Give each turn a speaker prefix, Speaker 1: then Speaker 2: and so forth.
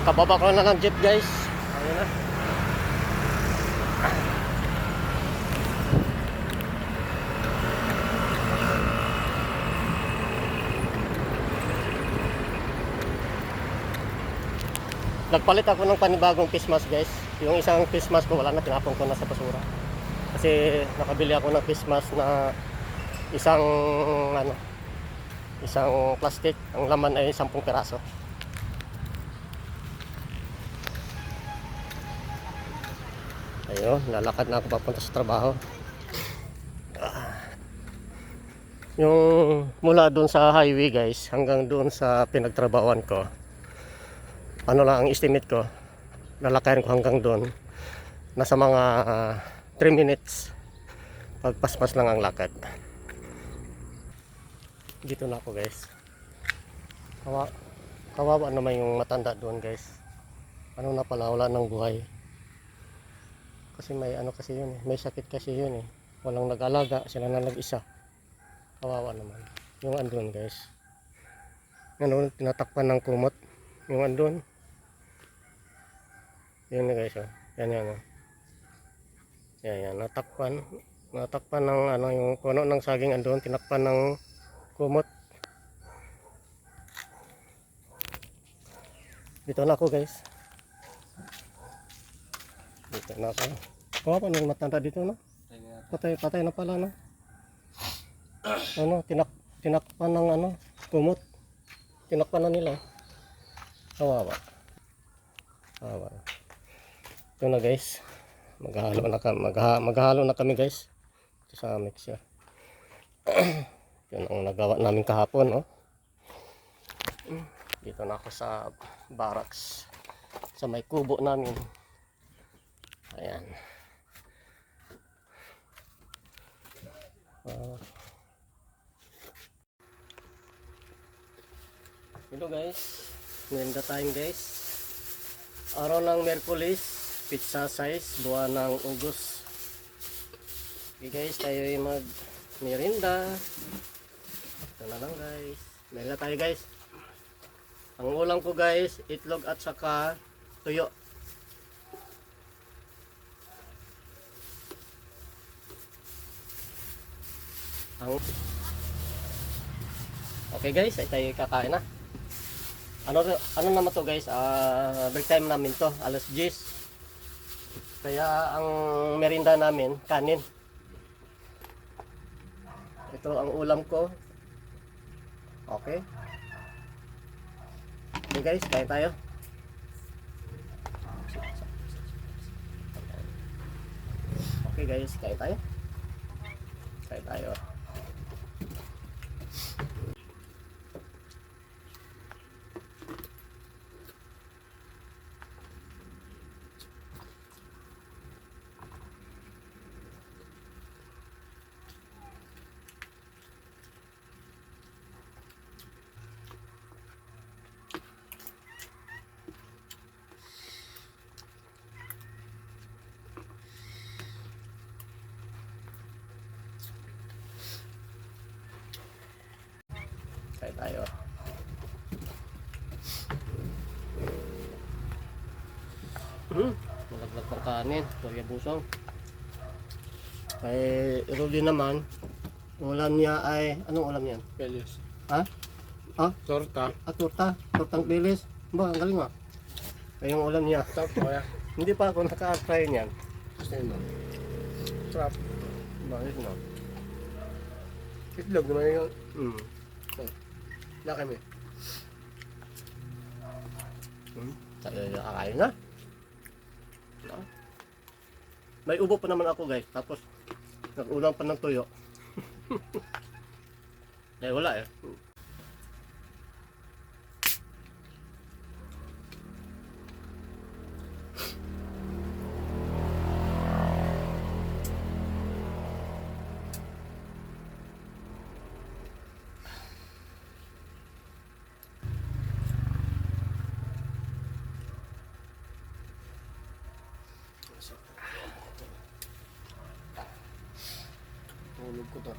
Speaker 1: Kababa ko na ng jeep guys. Ayun na. Nagpalit ako ng panibagong face mask guys. Yung isang face mask ko wala na, tinapon ko na sa basura. Kasi nakabili ako ng face mask na isang isang plastic. Ang laman ay 10 piraso. Ayun, lalakad na ako papunta sa trabaho. Yung mula doon sa highway guys hanggang doon sa pinagtrabahoan ko, ano lang ang estimate ko, lalakayan ko hanggang doon nasa mga 3 minutes pagpaspas lang ang lakad. Dito na ako guys. Kawawa naman yung matanda doon guys. Ano na pala, wala ng buhay. Kasi may ano kasi yun eh, may sakit kasi yun eh. Walang nag-alaga, sila na nag-isa. Kawawa naman. Yung andun guys. Ano, tinatakpan ng kumot. Yung andun. Yun guys oh. Yan yan oh. Yan, natakpan. Natakpan ng ano, yung puno ng saging andun, tinakpan ng kumot. Dito na ako guys. Dito na ako. Kawawa nung matanda dito no? Patay na pala no? Ano, tinakpan ng ano, kumot. Tinakpan na nila. Kawawa. Kawawa. Ito na guys. Maghahalo na kami guys. Ito sa mixer. Yun ang nagawa namin kahapon, oh. Dito na ako sa barracks. Sa may kubo namin. Ayan. Ito guys, merienda time guys. Araw ng Merkulis, pizza size, buwan ng Ugos. Okay guys, tayo ay mag merienda. Ito na lang guys. Merienda tayo guys. Ang ulam ko guys, itlog at saka tuyo. Okay guys, ay tayo kakain na. Ano naman to guys, break time namin to, alas 10. Kaya ang merienda namin, kanin. Ito ang ulam ko. Okay. Okay guys, kain tayo. Okay guys, kain tayo. Kain tayo. Kain tayo. Malaglag ng kanin, Korea busong. Kay Rudy naman, ulam niya ay, anong ulam niyan?
Speaker 2: Pelis.
Speaker 1: Ha? Ha?
Speaker 2: Torta.
Speaker 1: Torta. Tortang bilis. Ba, ang galing ah. Ay yung ulam niya.
Speaker 2: Top ko ya.
Speaker 1: Hindi pa ako naka-try niyan.
Speaker 2: Gusto mo. Trap.
Speaker 1: Bakit no?
Speaker 2: Itlog naman yung
Speaker 1: Laki mo. Tayo kakain na. No? May ubo pa naman ako guys. Tapos nag-ulam pa ng tuyo. Eh wala eh.
Speaker 2: tulog ko to.